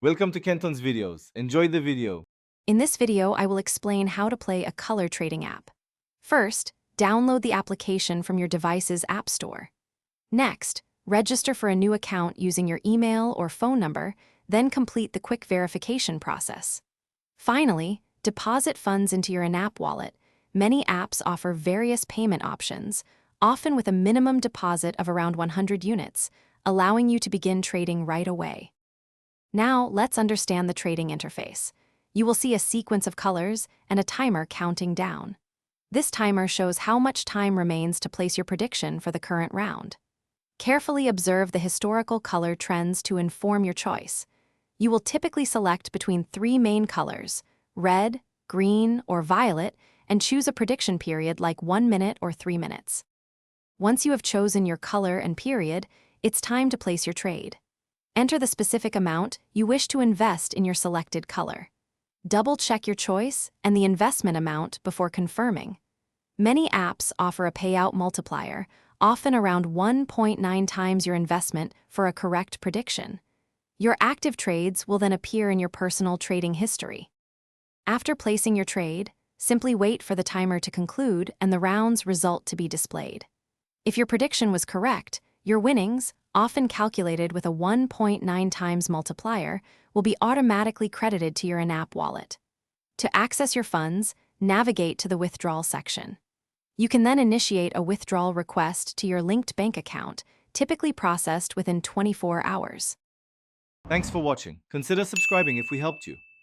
Welcome to Kenton's videos. Enjoy the video. In this video, I will explain how to play a color trading app. First, download the application from your device's app store. Next, register for a new account using your email or phone number, then complete the quick verification process. Finally, deposit funds into your in-app wallet. Many apps offer various payment options, often with a minimum deposit of around 100 units, allowing you to begin trading right away. Now, let's understand the trading interface. You will see a sequence of colors and a timer counting down. This timer shows how much time remains to place your prediction for the current round. Carefully observe the historical color trends to inform your choice. You will typically select between three main colors, red, green, or violet, and choose a prediction period like 1 minute or 3 minutes. Once you have chosen your color and period, it's time to place your trade. Enter the specific amount you wish to invest in your selected color. Double-check your choice and the investment amount before confirming. Many apps offer a payout multiplier, often around 1.9 times your investment for a correct prediction. Your active trades will then appear in your personal trading history. After placing your trade, simply wait for the timer to conclude and the round's result to be displayed. If your prediction was correct, your winnings, often calculated with a 1.9 times multiplier, will be automatically credited to your in-app wallet. To access your funds, navigate to the withdrawal section. You can then initiate a withdrawal request to your linked bank account, typically processed within 24 hours. Thanks for watching. Consider subscribing if we helped you.